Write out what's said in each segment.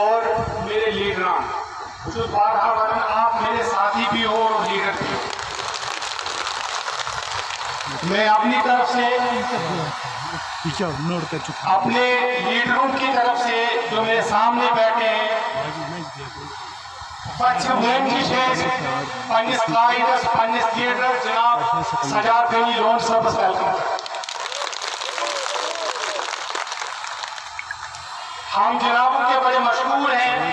اور میرے لیڈران جو بارہا ورن آپ میرے ساتھی بھی ہو اور لیڈر بھی ہو. میں اپنی طرف سے اپنے لیڈروں کی طرف سے جو میرے سامنے بیٹھے ہیں پنس قائدس پنس لیڈر جناب سجاد غنی لون صاحبس ویلکم. ہم جنابوں کے بڑے مشہور ہیں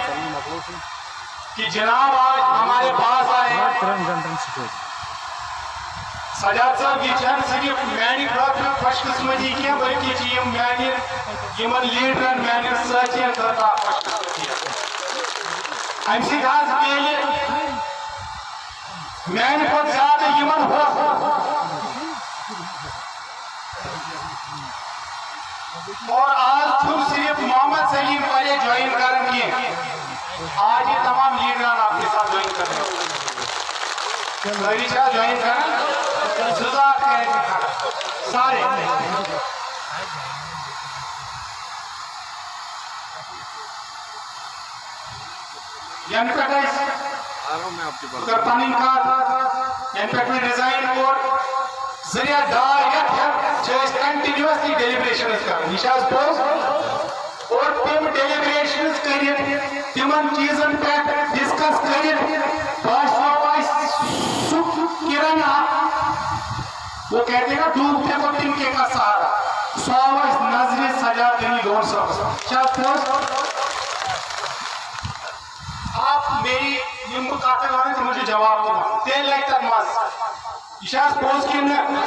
کہ جناب آج ہمارے پاس آئے ہیں. سجاد صاحب یہ چھن صرف میانہ خاطر خوش قسمتی کی بلکہ یہ میانہ یمن لیڈرن میانہ ساتھین خاطر خوش قسمتی ہے. امہ سۭتۍ حظ میلہِ میانہ کھۄتہٕ زیادٕ یمن اور آج چھُنہٕ صرف محمد سلیم پرے جوائن کرن کینٛہہ آج یہ تمام لیڈران آپ کے ساتھ جوائن کر رہے ہیں. ساری چھا جوائن کرن زٕ سارے ینہٕ پٮ۪ٹھ أسۍ کٔر پنٕنۍ کتھ ینہٕ پٮ۪ٹھ مےٚ رِزاین کوٚر زٕ رٮ۪تھ ڈاے رٮ۪تھ چھِ أسۍ کنٹِنیوسلی ڈیلِبریشنز کران. یہِ چھِ حظ پوٚز اور تِم ڈیلِبریشنز کٔرِتھ تِمن چیٖزن پٮ۪ٹھ ڈسکس کٔرِتھ باسیو اَسہِ سُہ کِرن اکھ وہ کہتے ہیں نا ڈوبتے کو تنکے کا سہارا سو آو اَسہِ نظرِ سجاد غنی لون صاحبس. چھِ حظ پوٚز آپ میری یم کتھ ونان تِمن چھُ جواب دِوان تیٚلہِ لگہِ تتھ مزٕ. یہِ چھِ حظ پوٚز کِنہٕ نہ؟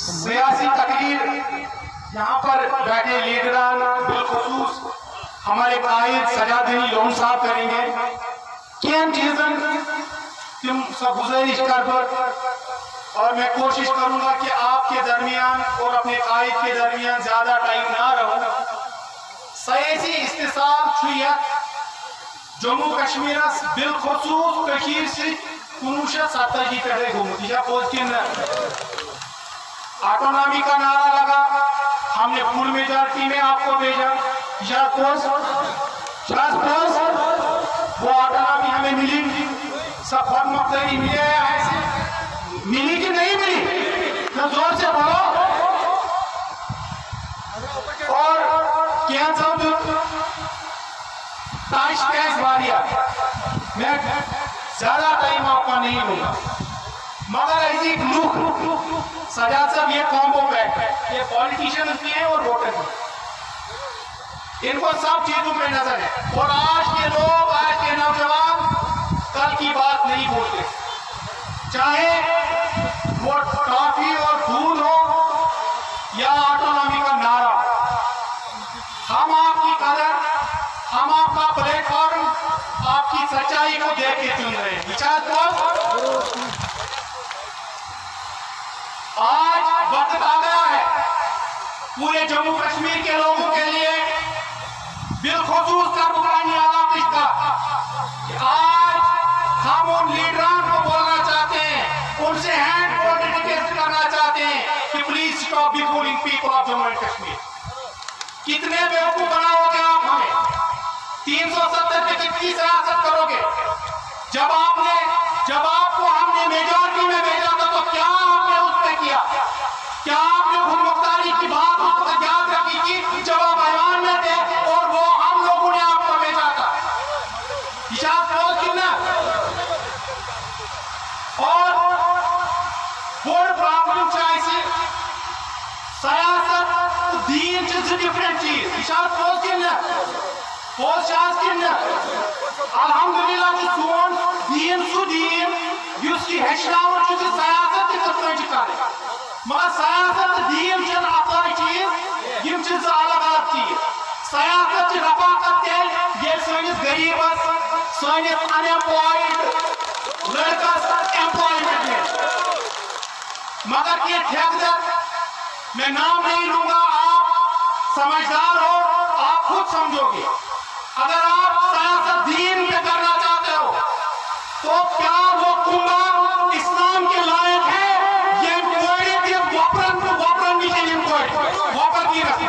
سیاسی تقریر یہاں پر بیٹھے لیڈران بالخصوص ہمارے قائد سجاد غنی لون صاحب کریں گے. کین چیزن تم سب گزارش کر دو اور میں کوشش کروں گا کہ آپ کے درمیان اور اپنے قائد کے درمیان زیادہ ٹائم نہ رہو. سیاسی استحصال جموں کشمیر بالخصوص کشیر سے 1970 پہ گومت. یہ پوز کن آٹونامی کا نعرہ لگا ہم نے فل میجارٹی میں آپ کو بھیجا. یہ پوز وہ آٹونامی ہمیں ملی سب خود مختاری ملے ایسے ملی کہ نہیں ملی تو زور سے بولو. اور کیا سب تاش کیس واریا میں زیادہ ٹائم آپ کا نہیں لوں گا مگر ایسی لوگ سجاد صاحب یہ کامبو بیٹھ ہے یہ پولیٹیشنز بھی ہیں اور ووٹر بھی ان کو سب چیزوں میں نظر ہے. اور آج کے لوگ آج کے نوجوان کل کی بات نہیں بولتے چاہے وہ ٹافی اور دھول ہو یا آٹونامی کا نعرہ. ہم آپ کی قدر ہم آپ کا پلیٹ فارم آپ کی سچائی کو دیکھ کے چن رہے ہیں. آج وقت آ گیا ہے پورے جموں کشمیر کے لوگوں کے لیے بالخصوص کربلانی علاقے کا کہ آج ہم ان لیڈران کو بولنا چاہتے ہیں ان سے ہینڈ ریکویسٹ کرنا چاہتے ہیں کہ please stop befooling people of Jammu and Kashmir. کتنے بیوقوف بناؤ گے آپ ہمیں 370 کے کتنی سیاست کرو گے. جب آپ کو ہم نے میجارٹی میں بھیجا تھا تو کیا آپ نے اس پہ کیا؟ کیا آپ نے خود مختاری کی بات اس وقت یاد رکھی تھی جب آپ ایوان میں تھے اور وہ ہم لوگوں نے آپ کو بھیجا تھا؟ اور بڑ پرابلم چاہیے سیاست دین چھ ڈفرنٹ چیز. یہ پوز کن الحمدللہ سون دین سو دین اس کی ہیچناون سیاست تہ کتھ کرے مگر سیاست دین چھ اکے چیز یم چھ الگ الگ چیز. سیاست چھ رفاقت تیل یہ since غریبس since in employed لڑکس employment ملے مگر یہ ٹھیکدر میں نام نہیں لوں گا آپ سمجھدار ہو آپ خود سمجھو گے. اگر آپ سیاست دین پہ کرنا چاہتے ہو تو کیا وہ کنبہ اسلام کے لائق ہے؟ یہ وپرن نیچے وپر کی رکھے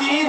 3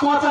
5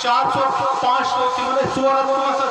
400-500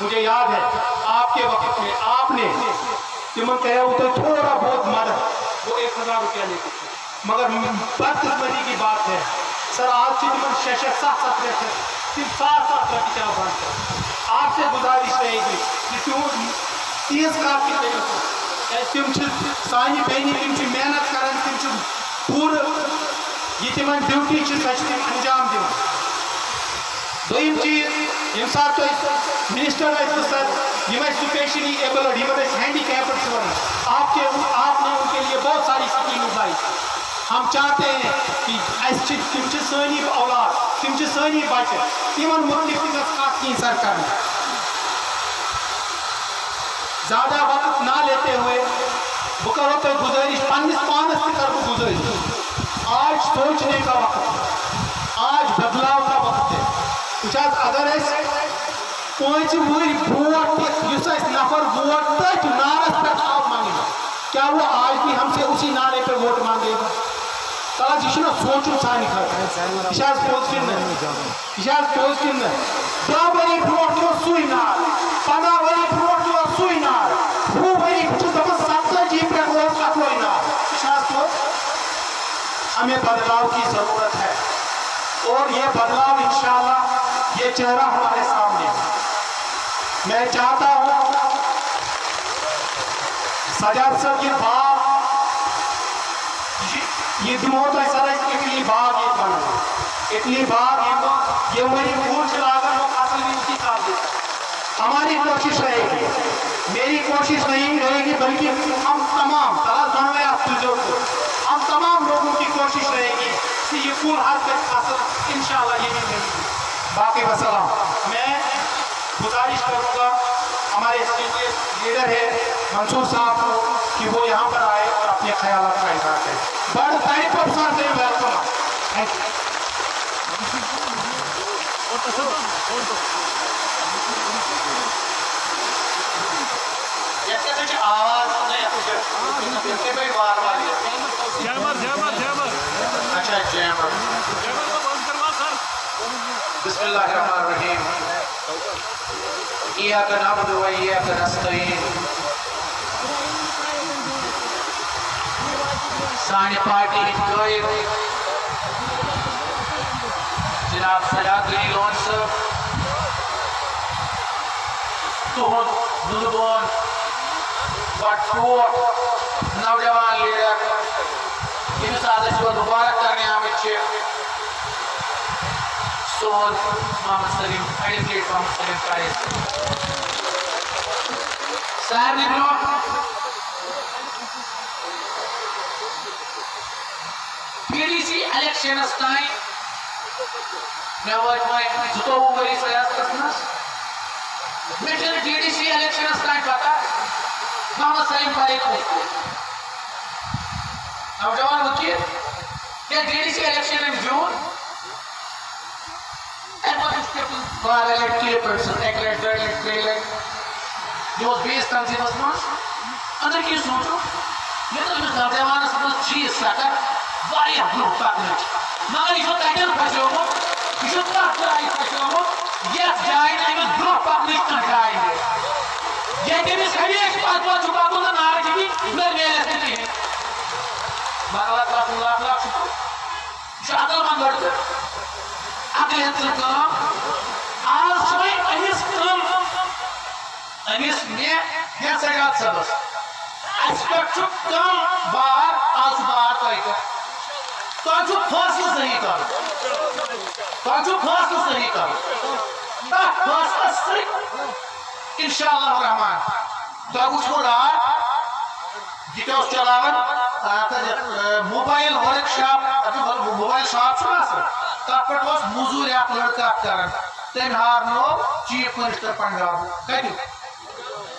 مجھے یاد ہے آپ کے وقت میں آپ نے تمن کہا تو تھوڑا بہت مدد وہ 1000 روپیہ لیتے تھے مگر بدقسمتی کی بات ہے سر آج سے تمن 6-7 رکھے صرف 7 روپیہ بند کر آپ سے گزارش رہے گی کہ تم تیز کار کی تم سانی بہنی تم محنت کران تم پورا یہ تمن ڈیوٹی سچ تم انجام دن دویم چیز یم سات منسٹر سر یہ سپیشلی ایبلڈ یہ ہینڈی کیپڈ آپ نے ان کے لیے بہت ساری اسکیمز لائی ہم چاہتے ہیں کہ تم سانی اولاد تم سانی بچے تمن متعلق کھین سر کرنا زیادہ وقت نہ لیتے ہوئے بہ کرو تو گزارش پنس پانس تہ کر گزارش آج سوچنے کا وقت آج بدلاؤ کا وقت ہے اگر پانچ وری بروٹ اس نفر ووٹ تھی نارس پہ آب مانگے کیا وہ آج بھی ہم سے اسی نعرے پہ ووٹ مانگے گا تاج یہ سوچن سانہ خاطر یہ پوز کن پوز کن 10 ؤری برونٛٹھ سُے نار 15 ؤری برونٛٹھ سُے نار 20 ؤری بہٕ چھُس دپان 47 پٮ۪ٹھ اوس اکوے نار یہ پوز ہمیں بدلاؤ کی ضرورت ہے اور یہ بدلاؤ انشاءاللہ یہ چہرہ ہمارے سامنے میں چاہتا ہوں سجاد صاحب یہ باغ یہ دمو تو سر اٹلی باغ یہ بنا اٹلی باغ یہ میری پوچھ لاگن وہ اصل بھی اسی کام دیتا ہماری کوشش رہے گی میری کوشش نہیں رہے گی بلکہ ہم تمام ہم تمام لوگوں کی کوشش رہے گی کہ یہ پور حد تک اصل انشاءاللہ یہ بھی ملے گی باقی وسلام میں گزارش کروں گا ہمارے لیڈر ہے منصور صاحب کو کہ وہ یہاں پر آئے اور اپنے خیالات کا اظہار کریں بڑا type of sir they welcome thank you آواز اچھا جیمر بسم اللہ الرحمن الرحیم ایاک نعبد و ایاک نستعین سانی پارٹی قائد جناب سجاد علی لون صاحب تہد نلبون بٹور نوجوان لیڈر یمس آز مبارک کرنے آمت سون محمد سلیم ایڈوکیٹ محمد سلیم قائد سارے برو پی ڈی سی الیکشنس تائیں میں ووت 22 ؤری سیاستس مز مے ڈی ڈی سی الیکشنس تائیں پتہ محمد سلیم قائد نوجوان وکیل کیا ڈی ڈی سی الیکشن ان جون بیس تنظیمس مز اندر کی سوچو یہ تو نوجوانس مز چیز سکر واریاہ برونٛہہ پکنٕچ مگر یہ تتین پھسیومت یہ تتھ جایہِ پھسیومت یتھ جایہِ نہٕ أمِس برونٛہہ پکنٕچ کانٛہہ جاے میلہِ ییٚتہِ أمِس ہمیشہِ پتہٕ چھُ پکُن تہٕ نعرٕ چھِ دِنۍ مےٚ میلٮ۪س نہٕ کِہیٖنۍ مگر اللہ تعالیٰ سُنٛد لاکھ لاکھ شُکر یہِ چھُ عقل منٛد لڑکہٕ عقلہِ ہٕنٛز کٔر کٲم آز چھُ وۄنۍ أمِس کٲم أمِس مےٚ سجاد صٲبس اَسہِ پٮ۪ٹھ چھُ کم بار آز چھُ بار تۄہہِ پٮ۪ٹھ تۄہہِ چھُ فٲصلہٕ صحیح کرُن تۄہہِ چھُ فٲصلہٕ صحیح کرُن تتھ فٲصلس سۭتۍ انشاءاللہ الرحمان تۄہہِ وٕچھوٕ راتھ یہِ تہِ اوس چلاوان mobile work shop mobile shop چھُنہ آسان تتھ پٮ۪ٹھ اوس موٚزوٗرۍ اکھ لڑکہٕ اکھ کران تٔمۍ ہارنوو چیف منسٹر پنجاب کتیُک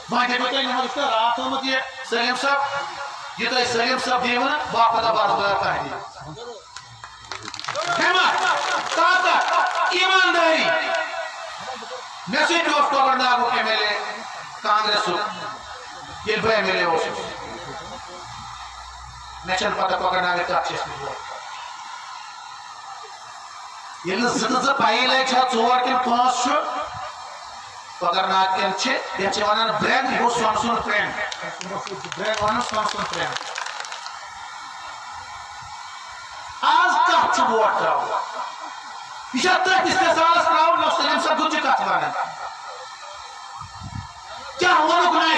وۄنۍ دِمو تۄہہِ نمبر راتھ ہومُت یہِ سلیٖم صٲب یہ تۄہہِ سلیٖم صٲب دیٖوٕ نہ باپتہ بردار تۄہہِ ہمت طاقت ایمانداری مےٚ سۭتۍ اوس کۄکر ناگُک ایم ایل اے کانگریسُک ییٚلہِ بہٕ ایم ایل اے اوسُس مےٚ چھنہٕ پتہ کۄکر ناگٕکۍ کتھ چھِ ٲسمٕتۍ ییٚلہِ نہٕ 2 پایی لگہِ چھا 4 کِنہٕ 5 چھُ Kodarnath kelche ya cewanan brand go Samsung brand brand one Samsung brand az kaç vot trav işaret istesalas trav nostalem sa gucci katwana kya hona gunai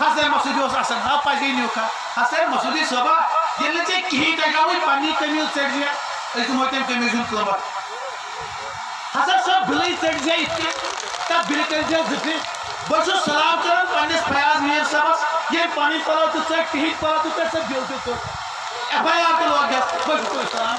Hasan Masudi was asan ha paji nyuka Hasan Masudi soba yelle che ki tagawi pani kamil serja es motem kamizun klaba Hasan sob bilay serja itti ta bilkar je zikri basu salam karan panis fayaz mir sabas ye pani pala to se ki pala to se jolte to FIR ko log gaya basu ko salam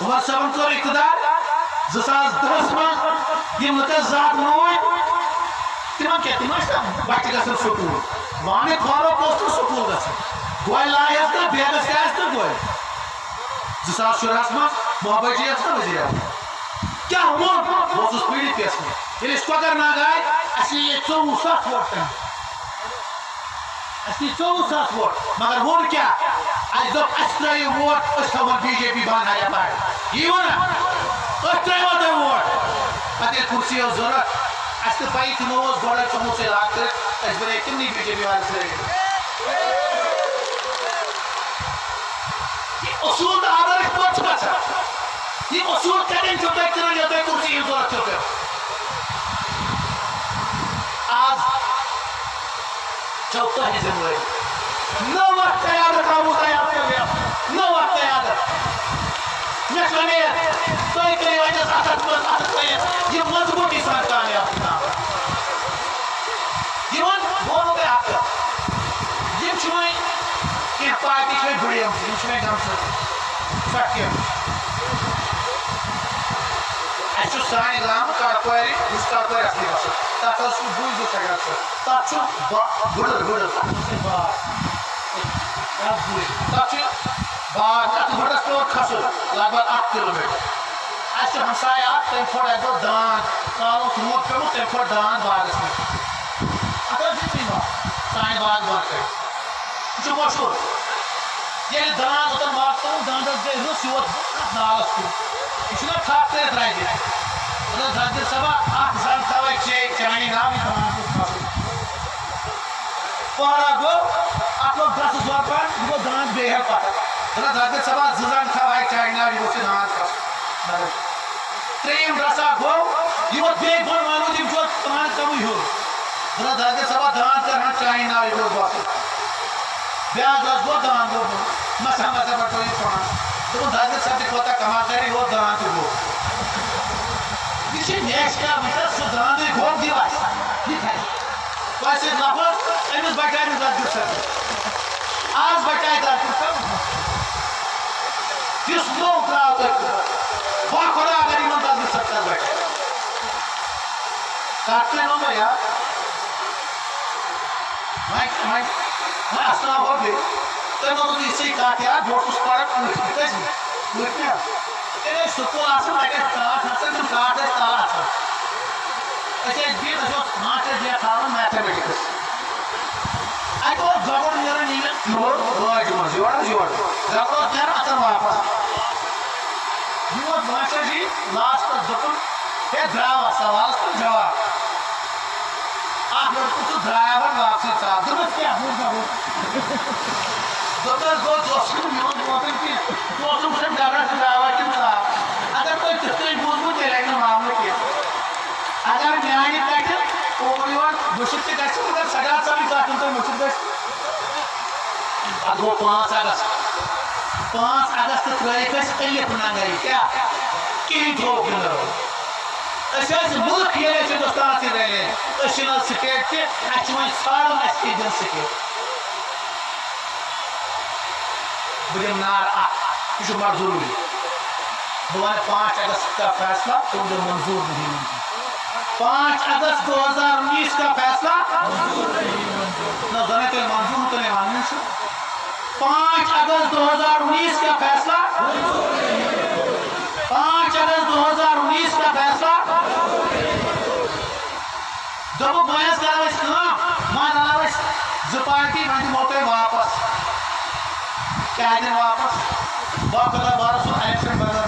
عمر صاحب کور اقتدار 2010 من M looks ذات نوئی تمن کیا تم بچہ گھن school وان follow post school گھن گوئے لاس نا بیگس کیا نا گوئے 2014 من محبت جی نا وزیر کیا وون بہت پی ڈی پی یس میں کۄکر ناگ آئے اَسہِ نِیے 24,000 ووٹ تمہِ اَسہِ نِیے 24,000 ووٹ مگر ووٚن کیٛاہ اَسہِ دوٚپ اَسہِ ترٛٲیِو ووٹ أسۍ تھاوون بی جے پی بنایا پارٹی یی ووٚنا أسۍ ترٛٲیوا تۄہہِ ووٹ پتہٕ ییٚلہِ کُرسی ٲس ضروٗرت اَسہِ تہِ پَیی تِمو اوس گۄڈَے ژھُنمُت سُہ لاگ کٔرِتھ أسۍ بَنے تِمنٕے بی جے پی والٮ۪ن سۭتۍ یہِ اصوٗل تہٕ آدر کِتھ پٲٹھۍ چھُ گژھان یہِ اصوٗل کَتٮ۪ن چھُو تۄہہِ کٕنان ییٚلہِ تۄہہِ کُرسی ہِنٛز ضروٗرت چھو پیٚوان آز چھو تۄہہِ ذِمہٕ وٲری نٔو وقت قیادت آمُت تیار کٔرِتھ نٔو وقت قیادت مےٚ چھُ وۄمید تُہۍ کٔرِو أمِس اَتھس منٛز اَتھٕ تھٲیِتھ یہِ مضبوٗطی سان کامیاب یِمن ووٚنوٕ تۄہہِ اکھ کتھ یِم چھِ وۄنۍ کینٛہہ پارٹی چھِ وۄنۍ بٕڑیمژٕ یِم چھِ وۄنۍ گٔمژٕ سۄٹھیمژٕ اَسہِ چھُ سانہِ گامہٕ کارپورِ یُس کارپورِ اَصلی گژھُن تَتھ حظ چھُ بوٗزِو سا گژھُن تَتھ چھُ گُڑٕر تَتھ چھُ باغ تَتھ چھُ باغ تَتھ گُڑس پیوٚو کھسُن لگ بگ 1 کِلوٗمیٖٹر اَسہِ چھُ ہمساے اکھ تٔمۍ پھوٚڑ اَکہِ دۄہ داند کالُک روٗد پیوٚمُت تٔمۍ پھوٚڑ داند باغس منٛز اَتھ حظ چھُ باغ سانہِ باغ بنٛد کٔرِتھ یہِ چھُ مشہوٗر ییٚلہِ داند اوٚتن واتنووُن داندس گٔے رٕژ یوت نالس کُن یہِ چھُنہ تھپھ کٔرِتھ رَزِ دوٚپُن زَنجیٖر صٲبا اکھ زن تھاوَے چانہِ ناو یہِ داند گوٚژھ کھسُن پہرا گوٚو اَتھ لوٚگ گرٛسہٕ زورپار یہِ گوٚو داند بیٚیہِ ہٮ۪و پتہٕ دوٚپُن زَنجیٖر صٲبا 2 زن تھاوَے چانہِ ناو یہِ گوٚژھ یہِ داند کھسُن ترٛیٚیِم رَژھا گوٚو یہِ ووت بیٚیہِ بۄن وَنوُن یِم چھُ داند کمٕے ہیوٚر دوٚپُن زَنجیٖر صٲبا داند کرہن چانہِ ناو یہِ گوٚژھ گژھُن بیٛاکھ رَژھ گوٚو داند گوٚو مسا پٮ۪ٹھ پیوٚو یہِ ژھۄنان دوٚپُن زَنجیٖر صٲب تہِ کوتاہ کمال کرِ یہِ ووت داند تہِ گوٚو یہِ چھِ نیشنل وٕنکٮ۪س سُہ داندٕے گوٚو دِو اَسہِ یہِ کھسہِ تۄہہِ سۭتۍ نفر أمِس بچاے نہٕ زَنجیٖر صٲب آز بچاے زَنجیٖر صٲب یُس نوٚو درٛاو تۄہہِ با خۄدا اگر یِمن زَنجیٖر صٲب کَتھ بچاے کَتھ تہِ نوٚو مےٚ یاد وۄنۍ اَسناو ہو بیٚیہِ تۄہہِ ووٚنوٕ یِژھٕے کَتھ یاد بہٕ اوسُس پَران أتھۍ کٔژمہِ وٕنۍ تیٚلہِ ٲسۍ سکوٗل آسان تَتہِ ٲسۍ کاٹھ آسان تِم کاٹھ ٲسۍ تَلہٕ آسان أسۍ ٲسۍ بِہِتھ اَسہِ اوس ماسٹر جی تھاوان میتھامیٹِکٕس اَتہِ اوس گۄڈٕ نیران یورٕ لٲجہِ منٛز یورٕ حظ یورٕ گۄڈٕ اوس نیران اَژان واپس یہِ ووت ماسٹر جی لاسٹس دوٚپُن ہے درٛاوا سوالس تہٕ جواب اکھ لڑکہٕ چھُ درٛاو وۄنۍ واپسٕے ژاو دوٚپمَس کیٛاہ دوٚپمَس گوٚو ژٕ اوسُکھ نہٕ میون بوزان کینٛہہ ژٕ اوسُکھ وٕچھان ڈبرس درٛاوا کِنہٕ ژاو اگر تۄہہِ تِتھ کٔنۍ بوٗزمُت تیٚلہِ لگہِ نہٕ معاملہٕ کینٛہہ اگر میانہِ پٮ۪ٹھٕ اورٕ یور مٔشِد تہِ گژھِ مگر سجاد صٲبٕنۍ کَتھ یِم تۄہہِ مٔشِد گژھِ پتہٕ گوٚو 5 اگست 5 اگست ترٲیِکھ أسۍ ألِف ننگٲیی کیٛاہ کِہیٖنۍ تھوٚوُکھ نہٕ أسۍ ٲسۍ مُلک ییٚلہِ أسۍ ہِندُستانسٕے رَلے أسۍ چھِنہٕ حظ سِٹیٹ تہِ اَسہِ چھُ وۄنۍ ژھانڈُن اَسہِ تہِ دِن سِٹیٹ بہٕ دِمہٕ نار اکھ یہِ چھُ بڑٕ ضروٗری بہٕ وَنہٕ 5 اگست کا فیصلہ تم جو منظور نہیں ہوگی 5 اگست 2019 کا فیصلہ نہ زنے تو منظور تو نہیں ماننے سے 5 اگست 2019 کا فیصلہ 5 اگست 2019 کا فیصلہ جب وہ بحث کرو اس کام مان آو اس زٕ پارٹی وۄنۍ دِمو تۄہہِ واپس کیٛاہ دِن واپس باقٕے بارس الیکشن بغٲر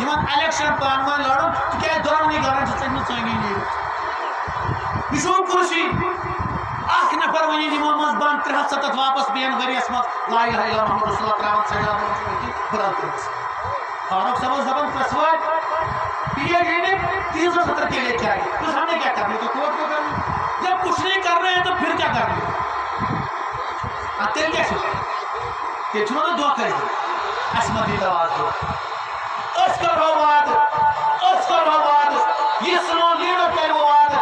یِمن الیکشن پانہٕ ؤنۍ لڑُن تِکیٛازِ دۄنوٕنی گرن چھِ ژٔجمٕژ ژٲنگی نیٖرِتھ یہِ چھُ کُرسی اکھ نفر وۄنۍ یِمو منٛز بنٛد 370 واپس بیٚیَن ؤرِیَس منٛز لا اِلہَ اِلَّا محمد رسول اللہ ترٛاوان سجاد برادر فاروق صاحب ٲس دپان پرٛژھوٲے پی ایچ ڈی 370 کے لیے چاہیے تو ہم نے کیا کرنا تو کورٹ کو کرنا جب کچھ نہیں کر رہے ہیں تو پھر کیا کرنا تیل کیا چھو چھو نا دعا کرے اسمت دی آواز دو اس کرو واد یہ سنو لیڈر کرو واد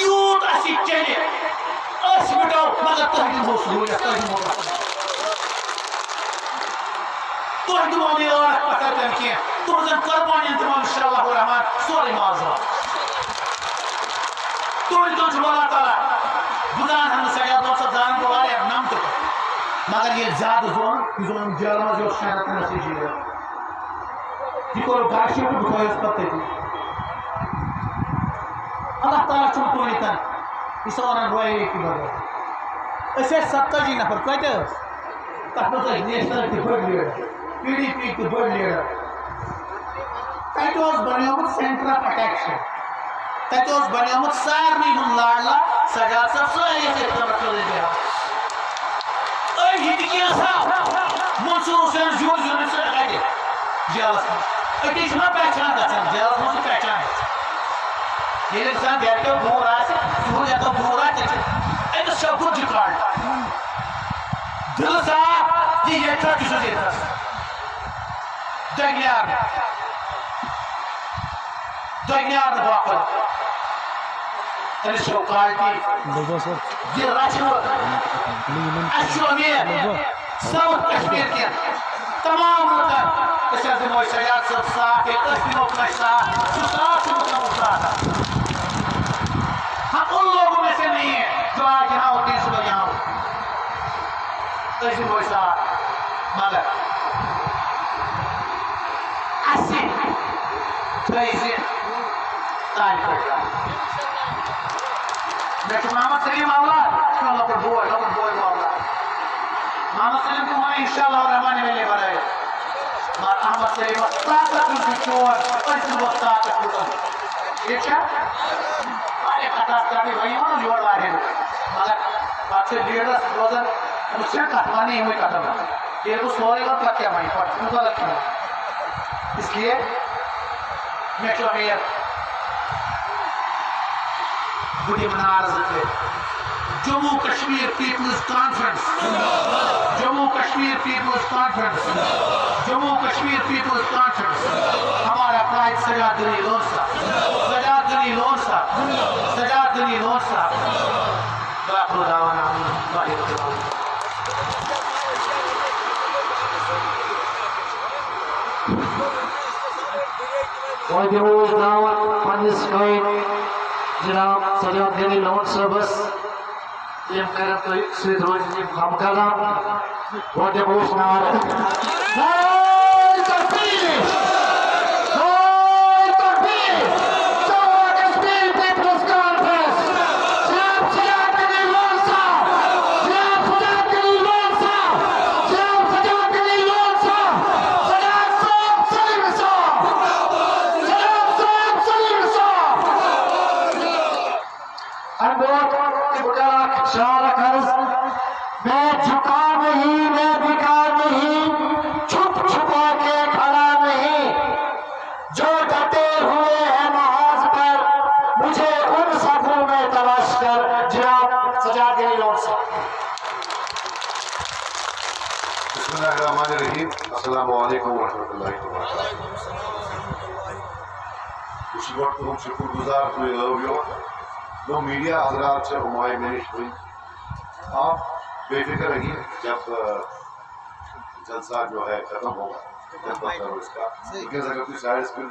یوت اسی چلے اس مٹاو مگر تہدی ہو سہولیت تہدی ہو تو تُہۍ دِمو نہٕ ٲرَکھ پَتھر کینٛہہ تُہنٛزن قۄربانین دِمو اِنشاء اللہ الرحمان سورُے معذرت تُہۍ چھُ اللہ تعالیٰ بہٕ زانہٕ نہٕ سجاد صٲب زانہٕ بہٕ واریاہ نمتہٕ پٲٹھۍ مگر ییٚلہِ زیادٕ زون یہِ زون جیلہٕ منٛز یہِ اوس شیرَتھ نصیٖب یہِ کوٚرُکھ گَرٕ شِفٹ بہٕ تھٲیوس پَتہٕ تٔتی اللہ تعالیٰ چھُنہٕ کُنی تن یہِ چھُ وَنان رویے کی بغٲر أسۍ ٲسۍ 70 نفر کۭتیاہ ٲسۍ تَتھ منٛز ٲسۍ نیشنل تہِ بٔڑۍ لیٖڈر PDP تہِ بٔڑۍ لیٖڈر تَتہِ اوس بنیومُت سینٹر آف اٹیکشن تَتہِ اوس بنیومُت سارنٕے ہُنٛد لاڈلا سجاد صٲب سٲری ٲسۍ أتھۍ نمبرس منٛز بیٚہوان أڑۍ یِتہِ کینٛژھا منصوٗر حُسین جوٗر یوٗنِس اَتہِ جیلس منٛز أتی چھُنہ پہچان گژھان جیلس منٛز چھُ پہچان ییٚلہِ اِنسان گرِکیو دوٗر آسہِ تِہُنٛد یَتو دوٗر آسہِ تیٚلہِ چھِ أمِس چھا بُتھ رِکاڈ دِلہٕ صاف یہِ ییٚتھس تہِ چھُس ییٚتھس دٔگنیار نہٕ باپت أمِس چھِ کالٹی یہِ رچھنہٕ اَسہِ چھُ اُمید ساوُتھ کشمیٖر کٮ۪ن تمام لُکن أسۍ حظ دِمو سجاد صٲب ساتھ أسۍ دِمو تۄہہِ ساتھ سُہ ساتھ چھُنہٕ تھوٚمُت ساتھ ہم ان لوگوں میں سے نہیں ہے جو آج یہاں ہوتے ہیں صبح یہاں ہوتے أسۍ دِمو ساتھ مگر اَسہِ تھٲیزِ تانۍ پٲٹھۍ مےٚ چھُ محمد سلیٖم اولاد لۄکُٹ بوے اولاد محمد سلیٖم کو وَنہِ اِنشاء اللہ الرحمان میلے بنٲیِتھ مگر احمد سلیٖمس طاقت چھُ چور أسۍ دِموس طاقت لُکن ٹھیٖک چھا واریاہ کتھ آسہٕ کرنہِ وۄنۍ یِمو نہ یورٕ واریاہ مگر پتہٕ چھِ لیٖڈرس روزان أمِس چھےٚ کتھ وَننہِ یِمٕے کتھن ییٚلہِ بہٕ سورُے وَنہٕ پتہٕ کیٛاہ وَنہِ پتہٕ چھُنہٕ غلط کینٛہہ اس لیے مےٚ چھُ اُمید بہٕ دِمہٕ نعرٕ زٕ ترٛےٚ جموں کشمیر پیپلز کانفرنس ہمارا قائد سجاد غنی لون صاحب باخر دعوانا وجوز دعوت پنس قائد جناب سجاد غنی لون صاحبس یم کرن تو سید روز ہم کلام وجوز نعرہ میں جھکا نہیں میں بکا نہیں چھپ چھپا کے کھڑا نہیں جو ڈٹے ہوئے ہیں محاذ پر مجھے ان صفوں میں تلاش کر جناب سجاد غنی لون صاحب بسم اللہ الرحمن الرحیم السلام علیکم ورحمۃ اللہ وبرکاتہ خوشی گوٹ تم شکر گزار تھی جو میڈیا حضرات سے ہمارے میں ہوئی آپ بے فکر رہیے جب جلسہ جو ہے ختم ہوگا اس کا لیکن اگر کوئی سائڈ اسکرین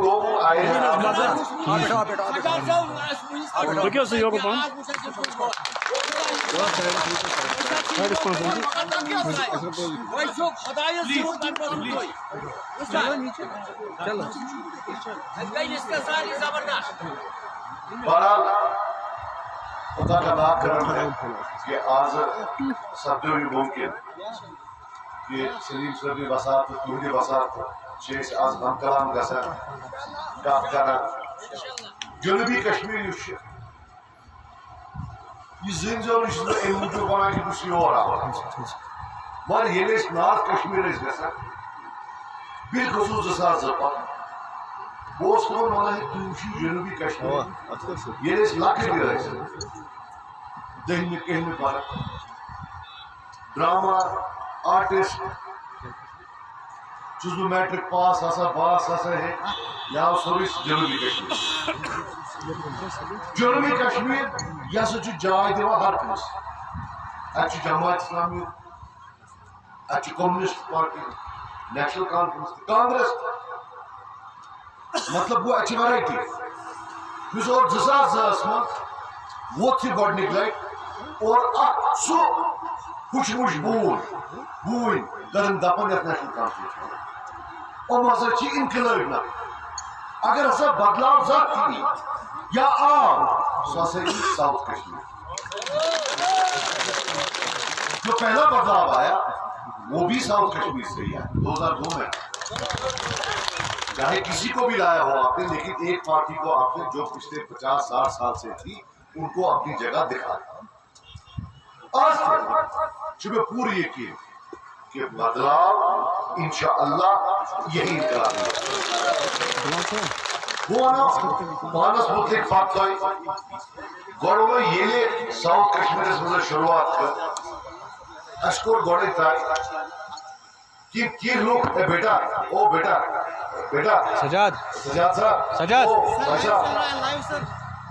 لوگ آئے بہرحال خدا کا لاکھ کرم ہے کہ آج سپدو یہ ممکن کہ سلیم صٲبنہِ وسات تُہنٛدِ وسات چھِ أسۍ آز ہم کلام گژھان کتھ کران جنوبی کشمیر یُس چھُ یہ زٔنۍ زیوٚن چھُس بہٕ اَمہِ موٗجوٗب وَنان کہِ بہٕ چھُس یور آوان مگر ییٚلہِ أسۍ نارتھ کشمیٖر ٲسۍ گژھان بالخصوٗص 2002 پتہٕ بہٕ اوسُس تِمن ونان تُہۍ وٕچھِو جنوبی کشمیٖر ییٚلہِ أسۍ لۄکٕٹۍ ٲسۍ دٔہمہِ کٔہمہِ پران ڈراما آرٹسٹ چھِ چھُس بہٕ میٹرک پاس ہے یا سورُے جنوٗبی کشمیٖر جنوٗبی کشمیٖر یہِ ہسا چھُ جاے دِوان ہر کٲنٛسہِ اَتہِ چھُ جماعت اسلامی اَتہِ چھُ کمنسٹ پارٹی نیشنل کانفرنس تہِ کانگریس مطلب گوٚو اَتہِ چھِ ویرایٹی یُس اور 2002 منٛز ووت یہِ گۄڈنِکۍ لٹہِ اور اکھ سُہ ہُشمُش بوٗنۍ کٔرٕن دپن یتھ نیشنل کانفرنس یِم ہسا چھِ انقلٲبی نفر اگر ہسا بدلاو ذات تہِ یی یا آو سُہ ہسا یی ساؤتھ کشمیر جو پہلا بدلاؤ آیا وہ بھی ساؤتھ کشمیر سے ہی ہے 2002 میں چاہے کسی کو بھی لایا ہو آپ نے لیکن ایک پارٹی کو آپ نے جو پچھلے 50-60 سال سے تھی ان کو اپنی جگہ دکھا آج صبح پوری یقین کہ بدلاؤ انشاءاللہ یہی انقلاب ہے پانس متعلق فات تھوئی گوڑو یہ ساؤتھ کشمیر میں شروعات کر اس کو گوڑے تھا کہ لوگ بیٹا او بیٹا سجاد صاحب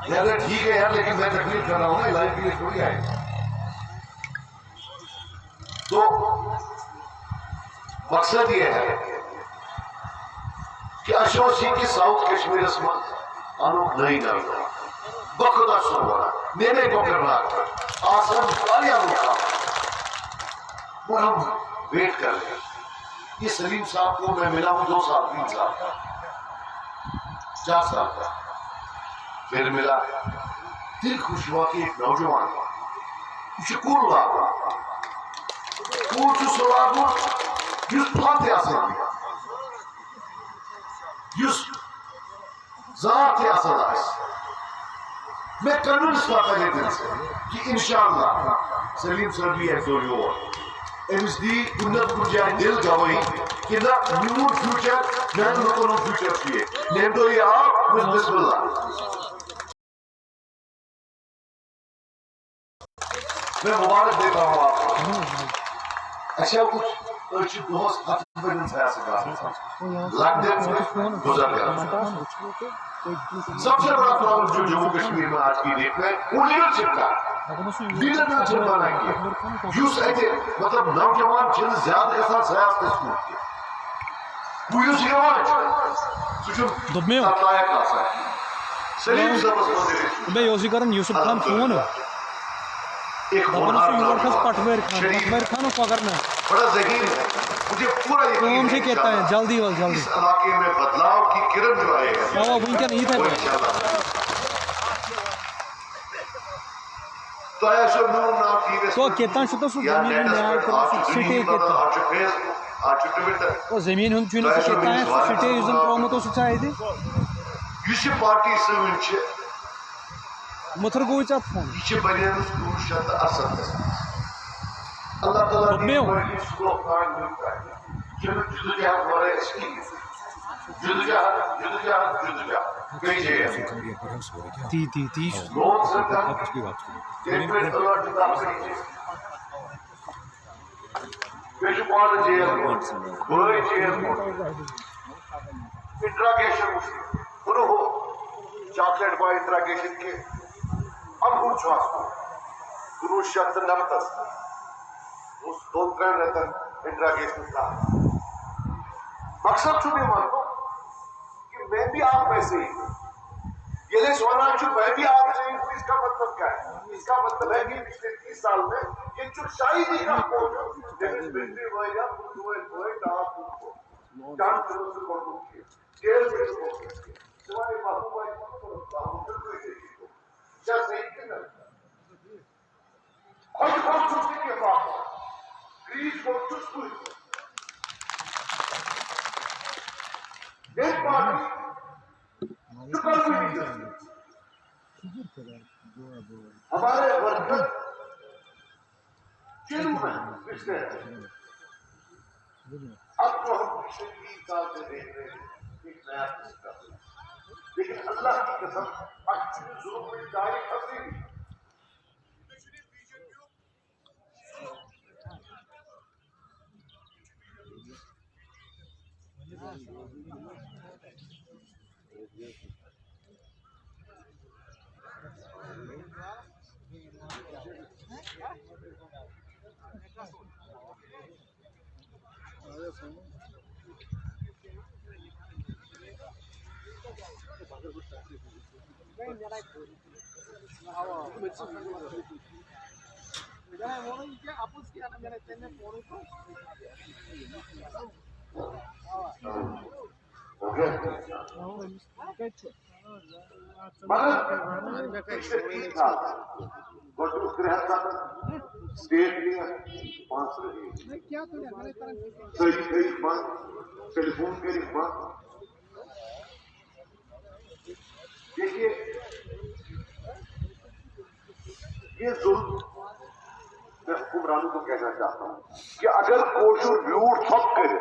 یار ٹھیک ہے یار لیکن میں تکلیف کر رہا ہوں نا لائف کے لیے تھوڑی آئے تو مقصد یہ ہے کہ اشوسی کی ساؤتھ کشمیر میں انوک نہیں ڈالتا بخدا سنوانا میرے کو کرنا آسان والی انوکا اور ہم ویٹ کر رہے ہیں یہ سلیم صاحب کو میں ملا ہوں 2 سال 3 سال 4 سال کا پھر ملا دل خوش ہوا کہ ایک نوجوان یہ کول لاگا کول چھُ سُہ لاگُن یُس پھل تہِ آسان یُس ذات تہِ آسان آسہِ میں کنوِنس تھا پہلے دن سے کہ انشاءاللہ سلیم سر بھی ایک دور یور امس دی کُنت کُن جائے دل گواہی کہ نہ میون فیوچر میں لوگوں فیوچر کیے نیم تو یہ آپ بسم اللہ میں مبارک دیتا ہوں آپ کو اچھا کچھ دوست ختم بنن سیاست لگن گزر گیا سب سے بڑا پرابلم جو جموں کشمیر میں آج کی ڈیٹ میں وہ لیڈرشپ کا لیڈر بنا کیا یوس ایتے مطلب نوجوان چھ زیادہ گژھان سیاست کن وہ یوس یوان دوٚپمے لایق آسان سلیم صاحبس بے اوسی کرن یوسف خان فون ایک پٹویر خان پکڑ میں بڑا ذہین ہے مجھے پورا کام سے کہتا ہے جلدی اس علاقے میں بدلاؤ کی کرن جو آئے گا ونکن یہ وہ انشاءاللہ تو ایسا نون نام کی تو کتنا چھُ سُہ زٔمیٖن نیاے کوٚرمُت سُہ سِٹے کتنا زٔمیٖن ہُنٛد چھُنہٕ سُہ کتنا سُہ سِٹے یُس زن ترٛوومُت اوس سُہ چھا اَتہِ یُس یہِ پارٹی سٲنۍ چھِ مُتھر گوٚوُے ژےٚ فون یہ چھِ بنیمٕژ 1980 اللہ تعالیٰ دی بڑی سلوک کان ملتا ہے جدوجہد ورائے اس کی جدوجہد کئی جگہ تی لوگ سرکار ٹریٹمنٹ الرٹ داخل بیچ پان جیل بڑے جیل انٹراگیشن انہوں ہو چاکلیٹ بائے انٹراگیشن کے اب کچھ چھواسکو 1990 اس 2-3 رہتن انٹراگیشن کا مقصد چھو بھی مانو کہ میں بھی آپ میں سے ہی یہ لئے سوانا چھو میں بھی آپ سے ہی اس کا مطلب کیا ہے اس کا مطلب ہے کہ پچھلے 30 سال میں یہ چھو شاہی دی کا پوچھو لیکن بلدی ہوئے یا ہوئے ڈاک کو جان کرو سے بڑھو کیے جیل میں سے بڑھو کیے سوائے محبوب آئی محبوب آئی کیا صحیح کہ نہیں خوش خوش چھوٹی کے بات گریز کو چس کوئی ایک بات چکر بھی نہیں ہمارے ورکر جن میں پچھلے اب جو ہم پچھلے 3 سال سے دیکھ رہے ہیں ایک نیا سسٹم لیکن اللہ کی قسم اچھی ظلم میں ڈائریکٹ حسین ٹیلیفون کے دیکھیے یہ ظلم میں حکمرانوں کو کہنا چاہتا ہوں کہ اگر کوشش بیوٹ تھپ کرے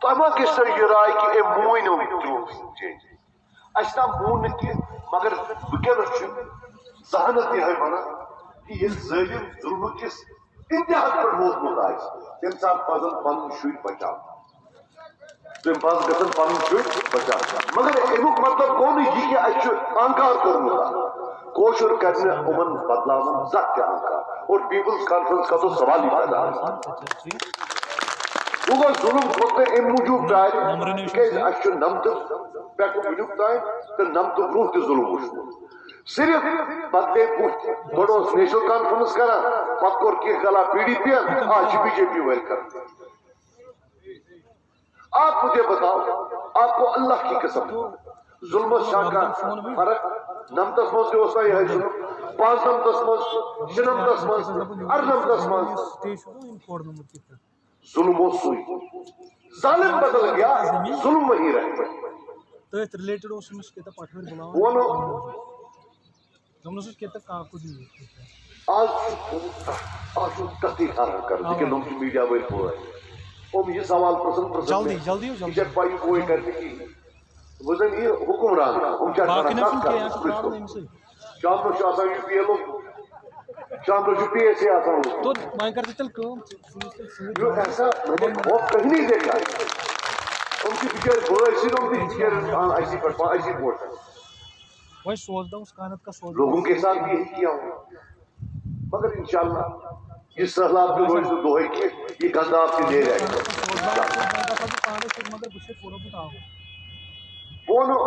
تو اما کس طرح یہ رائے کہ اے موئنو چینج اشنا مون کی مگر بکرش ذہنت یہ ہے بنا کہ یہ ظالم ظلم کس انتہا پر موت آئے تم ساتھ پزن پن شر بچاؤ تم پاس گھن پن شر بچاؤ مگر امیک مطلب گو نا یہ کہ اچھے انکار کرمت کوشر کرنے امن بدلاون زک انکار اور پیپلز کانفرنس کا تو سوال ہی پیدا وہ ظلم کھوتنے ام موجود ڈائر کہ اچھے نمت پیٹ ونیک تائیں تو نمت برو تہ ظلم وچھن صرف بدلے پوچھ گوڑ نیشنل کانفرنس کرا پت کور کی گلا پی ڈی پی آج بی جے پی ویلکم آپ مجھے بتاؤ آپ کو اللہ کی قسم ظلم شاہ کا فرق نمتس مز تہ یہ ظلم پانچ نمتس مز شہ نمتس مز ارنمتس مز ظلم سوئی ظالم بدل گیا ظلم وہی رہ گیا تھی رلیٹڈ اس کتاب پٹھویر بلاؤ وہ دمس کتاب کاکد آج تحقیق کر لیکن ہم میڈیا ول پورے ہم یہ سوال پرسن جلدی جلدی جب پائی کوئی کرنے کی وہ زن یہ حکمران ہم کیا شام روز آسان یو پی ایل شام روز پی ایس سی آسان تو میں کرتے تیل جو ایسا میں نے خوف کہیں نہیں دیکھا ان کی بچار بڑا ایسی لوگ تھی بچار ایسی پر ایسی بورڈ وہی سوچتا ہوں اس کانت کا سوچ لوگوں کے ساتھ بھی یہی کیا ہوں مگر انشاءاللہ یہ سہلاب کے روز دو ہے کہ یہ گندہ آپ سے لے جائے گا بونو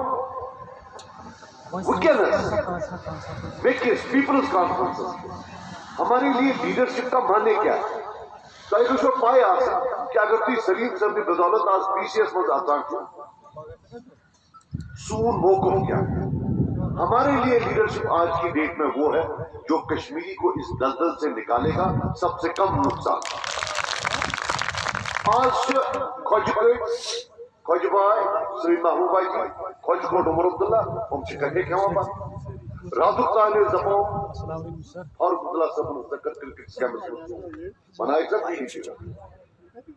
وکیس پیپلز کانفرنس ہمارے لیے لیڈرشپ کا معنی کیا ہے تاکہ اس کو پائے آسا کہ اگر تی سلیم صاحب کی بدولت آج پی سی ایس میں آتا ہے سون موقف کیا ہمارے لیے لیڈرشپ آج کی ڈیٹ میں وہ ہے جو کشمیری کو اس دلدل سے نکالے گا سب سے کم نقصان آج خوج بھائی سری محبوب بھائی جی خوج کوٹ عمر عبداللہ ہم سے کہے کہ وہاں پر رادو تعالی زبان اور عبداللہ صاحب مستقر کرکٹ سکیمز بنائے سب نہیں چاہیے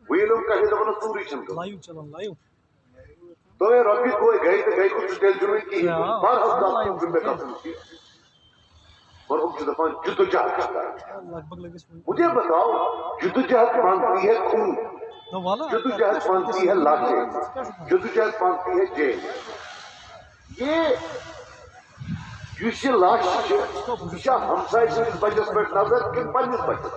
وہی لوگ کہے زبان سوری چند تو یہ ربی کوئی گئی تو گئی کچھ دل جمعی کی بار ہفتہ کی ذمہ کا سنو کیا اور ہم جو دفعہ جدوجہد کرتا ہے مجھے بتاؤ جدوجہد مانتی ہے خون جدوجہد مانتی ہے لاٹھیں جدوجہد مانتی ہے جیل یہ لاش یہ ہمسائے سے اس بچس پر نظر کن پنس بچس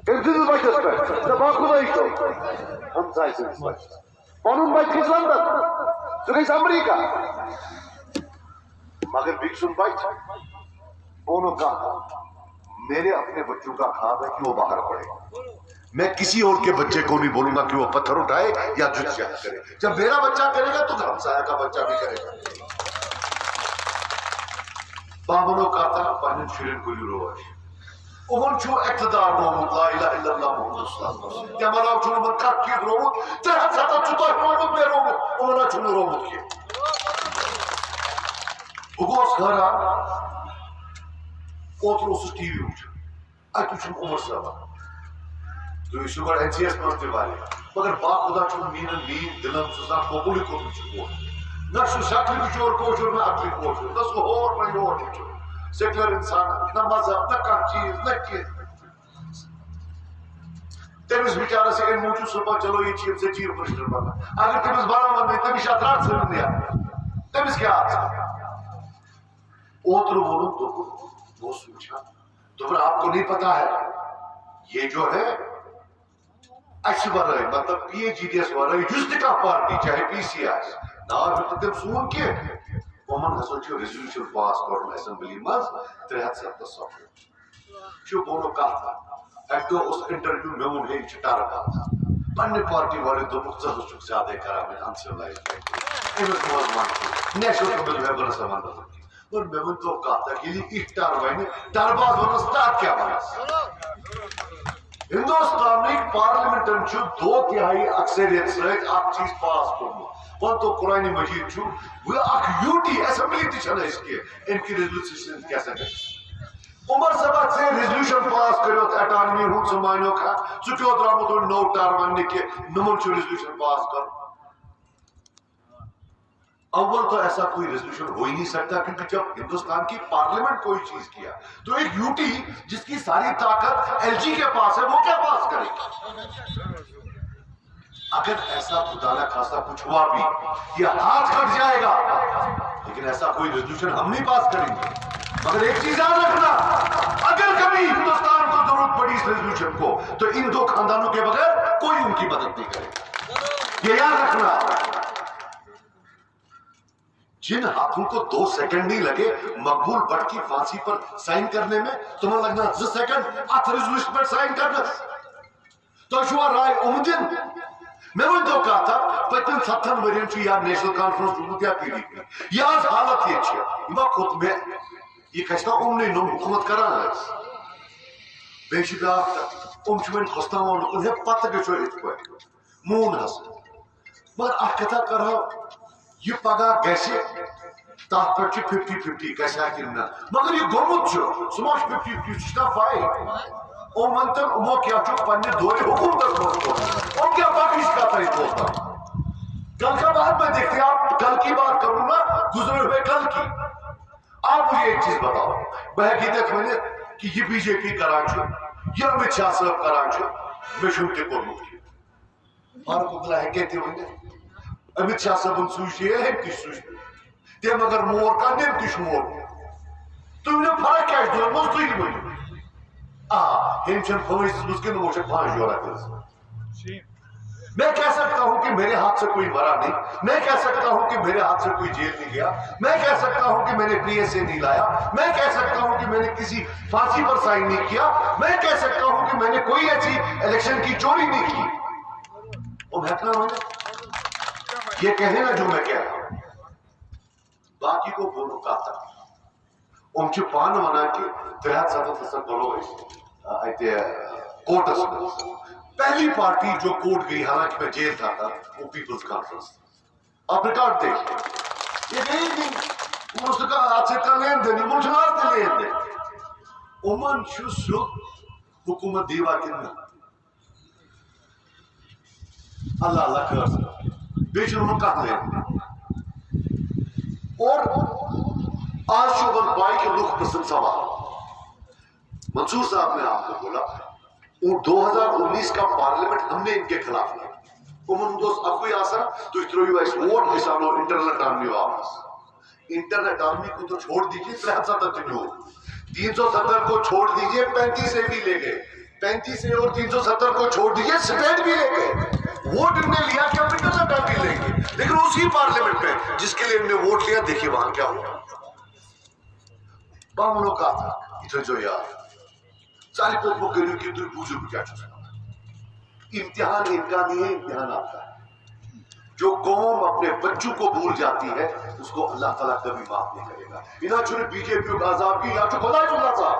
کن بچس پر دبا خدا ہی تو ہمسائے سے اس بچس پانون بچ کس لندن تو گئی امریکہ مگر بکسن بچ انہوں کہا میرے اپنے بچوں کا خواب ہے کہ وہ باہر پڑے میں کسی اور کے بچے کو نہیں بولوں گا کہ وہ پتھر اٹھائے یا جدوجہد کرے جب میرا بچہ کرے گا تو ہمسایہ کا بچہ بھی کرے گا بابنو کہتا پنن شرین کو روش امن چھو اقتدار رومت لا الہ الا اللہ محمد رسول اللہ تمنا چھو نمبر کٹ کی رومت ترہت ساتا چھو تو رومت میں رومت امنا چھو رومت کی اگوز گھرا اوتر اس ٹی وی اٹھ اٹو چھو عمر صاحب تو یہ شکر این سی ایس پرتے والے مگر با خدا چھو مین نیم دلم سزا قبولی کو چھو نقش شکل بچور کوشور نہ اکلی کوشور دس کو اور میں اور چھو سیکولر انسان نہ مذہب نہ کار چیز نہ چیز تمس بچارس ان موجود صبح چلو یہ چیف سے چیف منسٹر بنا اگر تمس بنا بن تمس اترار سے دیا تمس کیا اوتر بولوں تو وہ سوچا تو آپ کو نہیں پتا ہے یہ جو ہے اس ورائے مطلب پی ایچ ڈی ایس ورائے جسٹکا پارٹی چاہے پی سی آئی نار ہوں تم سون کے ومن ہسا چھو ریزولوشن پاس کرن اسمبلی مز 377 چھو بولو کہا ایک دو اس انٹرویو میں وہ ہے چھٹار بات پنی پارٹی والے دو مقصد چک زیادہ کرا میں انسیولائز ایمت موازمان نیشنل کمیل ویبر سامان بتا اور میں وہ تو کہا تھا کہ یہ اختار وائنے ٹارباز ونستاد کیا بنا ہندوستان میں پارلیمنٹن چھو 2/3 اکثریت سۭتۍ اکھ چیز پاس کوٚرمُت وۄنۍ تو قرآن مجید چھو وہ اکھ یوٹی اسمبلی تہِ چھنہٕ أسۍ کینٛہہ اَمہِ کہِ ریزولوشن کیٛاہ گژھِ عمر صٲبا ژےٚ ریزولوشن پاس کٔرِتھ ایٹانمی ہُنٛد ژٕ مانیوکھ ژٕ کیٛاہ درٛامُت وۄنۍ نوٚو ٹرم وننہِ کہِ نوٚمن چھُ ریزولوشن پاس کرُن اول تو ایسا کوئی ریزولوشن ہو ہی نہیں سکتا کیونکہ جب ہندوستان کی پارلیمنٹ کوئی چیز کیا تو ایک یوٹی جس کی ساری طاقت ایل جی کے پاس ہے وہ کیا پاس کرے گا اگر ایسا خدا نہ خاصا کچھ ہوا بھی یہ ہاتھ کٹ جائے گا لیکن ایسا کوئی ریزولوشن ہم نہیں پاس کریں گے مگر ایک چیز یاد رکھنا اگر کبھی ہندوستان کو ضرورت پڑی اس ریزولوشن کو تو ان دو خاندانوں کے بغیر کوئی ان کی مدد نہیں کرے گا یہ یاد رکھنا جن ہاتھوں کو 2 سیکنڈ نہیں لگے مقبول بٹ کی پھانسی پر سائن کرنے میں تمہیں لگنا 2 سیکنڈ ات ریزولوشن پر سائن کرنا تو شوار رائے امدن میں وہ تو کہا تھا پتن 7 ورین چھ یا نیشنل کانفرنس رومت یا پی ڈی پی یا حالت یہ چھ یہ خود میں یہ کہتا امنی نم حکومت کران ہے بیشی بیاکھ چھ خستان ون ہے پتہ گچھو ات پہ مون ہس مگر اکھ کتھا کرو یہ پگہ گھسے تات پہ 50-50 گھسا کن مگر یہ گومت سہ ما 50-50 سہ پائی منتن امو کیا پنہ دور حکومت اور کیا باقی کتھ بولتا کل کا بعد میں دیکھتے آپ کل کی بات کروں گا گزرے ہوئے کل کی آپ مجھے ایک چیز بتاؤ بحقیقت میں نے کہ یہ بی جے پی کران یہ امت شاہ صاحب کران میں تہ کورمت فاروق عبداللہ ہے کہتے ہوئے امت شاہ صاحب سوچے ہے کس سوچتے تم اگر مور کا نم تش مور تم نے فرق کیا دور مز تھی ورنو ہم چھن پھنس مسکن وہ 5 جورا کر میں کہہ سکتا ہوں کہ میرے ہاتھ سے کوئی مرا نہیں میں کہہ سکتا ہوں کہ میرے ہاتھ سے کوئی جیل نہیں گیا میں کہہ سکتا ہوں کہ میں نے پی ایس اے نہیں لایا میں کہہ سکتا ہوں کہ میں نے کسی پھانسی پر سائن نہیں کیا میں کہہ سکتا ہوں کہ میں نے کوئی ایسی الیکشن کی چوری نہیں کی وہ بہتنا ہونا یہ کہنے نا جو میں کہہ رہا ہوں باقی کو بولو کہتا ان چھ پان ونا کہ 377 بولو کوٹس میں پہلی پارٹی جو کوٹ گئی حالانکہ میں جیل تھا وہ پیپلز کانفرنس آپ ریکارڈ دیکھیں یہ نہیں اس نے کہا ہاتھ سے کا لین دینی منشنات کے لین دیں امن شو حکومت دیوا کننا اللہ اللہ کرس بیچ انہوں کا لین اور آج شبن بائی کے رخ پسند سوال منصور صاحب نے آپ کو بولا اور 2019 کا پارلیمنٹ ہم نے ان کے خلاف لیا امن دوست اب کوئی آسا تو اس طرح اس ووٹ حسان اور انٹرنیٹ آرمی واپس انٹرنیٹ آرمی کو تو چھوڑ دیجئے 370 کو چھوڑ دیجئے 35 سے بھی لے گئے 35 سے اور 370 کو چھوڑ دیجئے سٹیٹ بھی لے گئے ووٹ ان نے لیا کہ انٹرنیٹ آرمی لیں گے لیکن اسی پارلیمنٹ میں جس کے لیے ان نے ووٹ لیا دیکھیے وہاں کیا ہوا بامنوں کا تھا اتنا جو یاد ساری پوپو کریو کی تو بوجھو کیا چھو سکتا امتحان ان کا نہیں ہے امتحان آپ کا ہے جو قوم اپنے بچوں کو بھول جاتی ہے اس کو اللہ تعالیٰ کبھی معاف نہیں کرے گا انہاں چھوڑے بی جے پی کا عذاب کی یا چھو خدا چلا تھا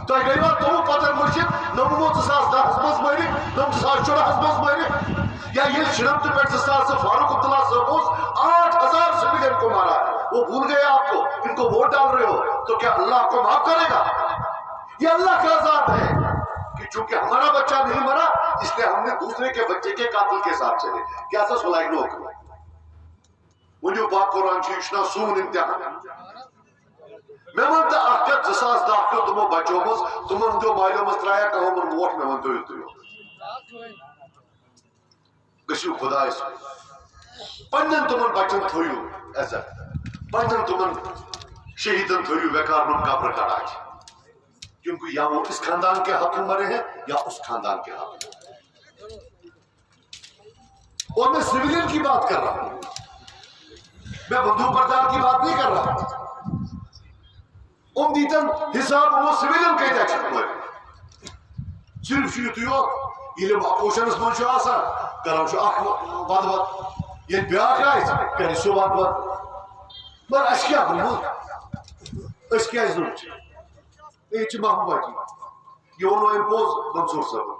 تو گئی بات تو پتر مرشد نمو 2010 مز مری نم 2014 مز مری یا یہ شرمت پیٹ سے فاروق عبداللہ صاحب 8000 سویلین کو مارا ہے وہ بھول گئے آپ کو ان کو ووٹ ڈال رہے ہو تو کیا اللہ کو معاف کرے گا یہ اللہ کا عذاب ہے کہ چونکہ ہمارا بچہ نہیں مرا اس لیے ہم نے دوسرے کے بچے کے قاتل کے ساتھ چلے کیا سا سلائی لوگ وہ جو بات قرآن چیشنا سون امتحان میں منتا احکت 2010 کو تمہوں بچوں مز تمہوں جو مائلوں مسترایا کہوں من ووٹ میں منتو ہی گژھِو خۄدایَس پنٛنٮ۪ن تِمن بچن تھٲیِو عزت پنٛنٮ۪ن تِمن شہیدن تھٲیِو وقار قبر کڑاچ کیونکہ یا وہ اس خاندان کے ہاتھوں مرے ہیں یا اس خاندان کے ہاتھوں. اور میں سویلین کی بات کر رہا ہوں, میں بندوق بردار کی بات نہیں کر رہا. دیتن حساب وہ سویلین کتیا صرف یوت یوت اپوشنس من کران ود ود یہ بیاکھ آئے کر سہ ود ود مگر اس کیا گوٚمُت اس کیٛازِ روٗد یہ محبوبہ جی یہ ووٚنو أمۍ پوٚز منصور صٲبن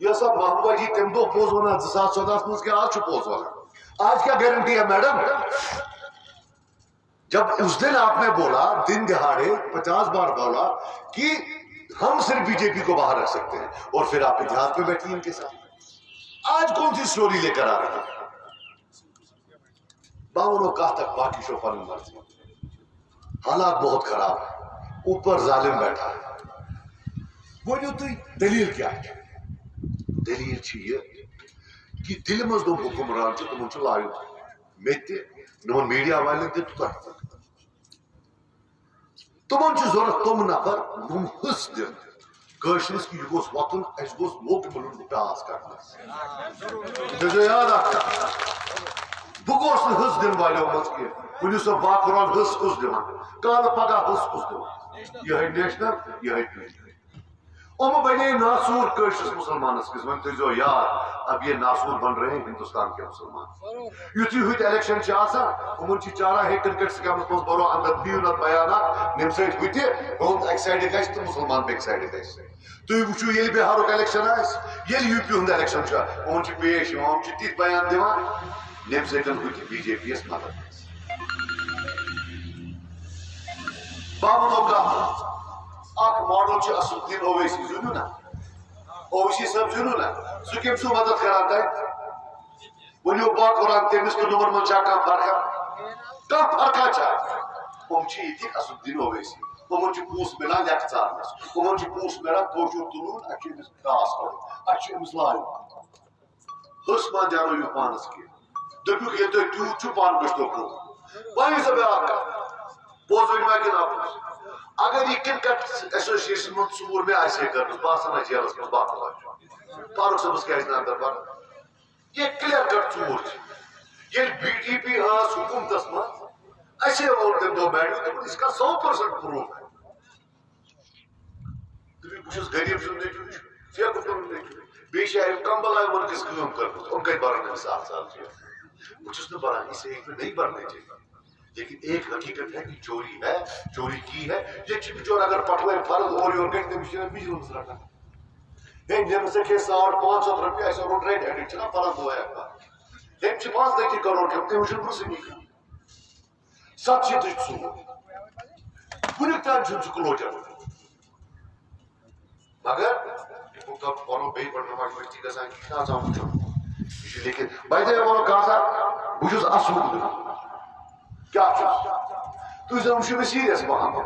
یہ سب محبوبہ جی تم دو پوز ہونا 2014 میں کے آج پوز ہونا آج کیا گارنٹی ہے میڈم جب اس دن آپ نے بولا دن دہاڑے 50 بار بولا کہ ہم صرف بی جے پی کو باہر رکھ سکتے ہیں اور پھر آپ اتحاد پہ بیٹھی ان کے ساتھ آج کون سی سٹوری لے کر آ رہے ہیں باونوں کہا تک باقی شوفا نہیں مرضی حالات بہت خراب ہے اوپر ظالم بیٹھا ہے وہ جو دلیل کیا ہے دلیل یہ کہ دل مز دو حکمران تمن لایو مت نون میڈیا والن تمن ضرورت تم نفر یم حص دن قشرس کہ یہ گوس وتن اس گوس موقع ملن ٹاس کرنا یاد بہ گوس حص دن والو مز کی ونو سا باقران حص کس دان کال پگہ حص کس دان یہ نیشنل یہ بنے ناسور قشرس مسلمانس کس ون تھو یاد اب یہ ناسور بن رہے ہیں ہندوستان کے مسلمان یتھی ہوت الیکشن ان چارہ ہے کرکٹ سکمس مز برو اندر دیو نت بیانات نم سۭتۍ ہوتہِ ہُنٛد اکہِ سایڈٕ گژھِ تہٕ مسلمان بیٚکہِ سایڈٕ گژھِ تُہۍ وٕچھِو ییٚلہِ بِہارُک الیکشن آسہِ ییٚلہِ یوٗ پی ہُنٛد الیکشن چھُ یِمن چھِ پیش یِوان یِم چھِ تِتھۍ بیان دِوان ییٚمہِ سۭتۍ ہوتہِ بی جے پی یس مدد بابو کتھ اخ ماڈل چھ اسدالدین اویسی زونو نا اویسی صاحب زونو نا سہ کم سو مدد کران تھے ونیو با قرآن تمس تو نمبر من چھ کانٛہہ فرقا چھا چھ یہ اسدالدین اویسی ان پونس ملان لیکھ ژارنس ان پونس ملان کٲشُر تُلُن اچھا أمِس ٹاس کڑُن اچھا أمِس لایُن حص ما دیانو یہِ پانس کینٛہہ دٔپِکھ ییٚلہِ تُہۍ تیوٗت چھُو پانہٕ گٔژھتو برٛونٛہہ وۄنۍ سا بیٛاکھ کتھ پوٚز ؤنِو مےٚ کِنہٕ اپُز اگر یہ کرکٹ ایسوسیشن من ژوٗر مےٚ آسہِ ہے کٔرمٕژ بہٕ آسہٕ ہا جیلس منٛز باقٕے فاروق صٲبس کیازِ نہٕ اندر بر یہ کلیر کٹ ژوٗر چھِ ییٚلہِ بی ٹی پی ٲس حکوٗمتس منٛز اَسے ووٚن تمہِ دۄہ میڈم دوٚپُن أسۍ کر 100% پروٗف دوٚپُکھ بہٕ چھُس غریٖب سُنٛد نیٚچوٗ فیکہٕ کوٚرُن نیٚچوٗ بیٚیہِ چھِ اَمہِ کمبل آیہِ ؤرکس کٲم کٔرمٕژ یِم کتہِ برن أمِس 7 سال جیل بہٕ چھُس نہٕ بران اسے ایک نہیں بھرنے چاہیے لیکن ایک حقیقت ہے کہ چوری کی ہے یہ چور اگر پٹوے فرض اور یور گئی تم وجلنس رکھا ہے نم سے کہ 500 روپیہ ایسا روٹ ریٹ ہینڈ چنا فرض ہوا ہے ہم 5 کروڑ کے تم وجل پرس نہیں سب چیز سو پوری ٹائم چھ کلوجر مگر وہ کب پانو بے پڑھنا مجبوری گژھان کی نہ سام وچھو لیکن بھائی دے وہ کہا تھا بجوس اصول کیا تھی زن وچھو سیریس پہم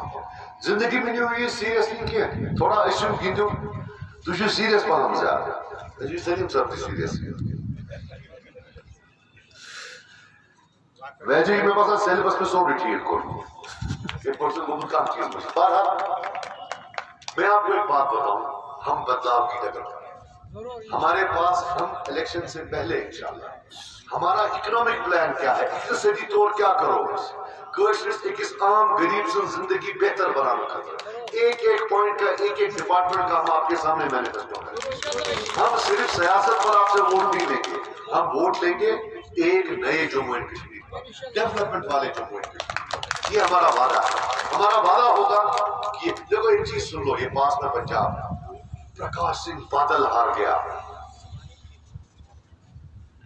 زندگی میں نیو یہ سیریسلی کی تھوڑا ایشو گیندو تھی سیریس پہم زیادہ سلیم صاحب تھی سیریس ویسے ہی میں بس سیلبس میں سوري ٹھیک کروں یہ پرسن کو کام چیز میں بہرحال میں آپ کو ایک بات بتاؤں ہم بدلاؤ کی ڈگر کریں ہمارے پاس ہم الیکشن سے پہلے انشاءاللہ ہمارا اکنامک پلان کیا ہے اقتصادی طور کیا کرو قشرس اکس عام غریب سن زندگی بہتر بنانا خاطر ایک پوائنٹ کا ایک ڈپارٹمنٹ کا ہم آپ کے سامنے مینیفیسٹو کریں ہم صرف سیاست پر آپ سے ووٹ نہیں لیں گے ہم ووٹ لیں گے ایک نئے جموں اینڈ کشمیر ڈیولپمنٹ والے جموں اینڈ کشمیر یہ ہمارا وعدہ ہے ہمارا وعدہ ہوگا کہ دیکھو ایک چیز سن لو یہ پاس میں پنجاب پرکاش سنگھ بادل ہار گیا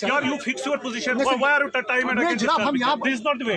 Sir, you fix your position. Why are you time and again disturbing? This is not the way.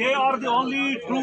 they are the only true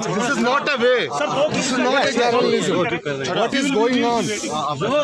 This is not a way. This is not a journalism. What is going on?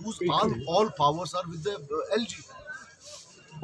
whose all powers are with the LG।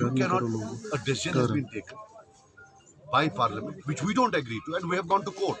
you cannot, a decision has been taken by parliament which we don't agree to and we have gone to court।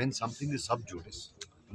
when something is sub judice,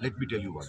Let me tell you one,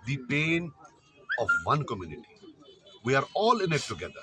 the pain of one community, we are all in it together।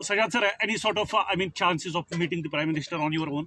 Sajjad sir, any sort of chances of meeting the Prime Minister on your own?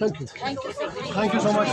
Thank you. Thank you so much.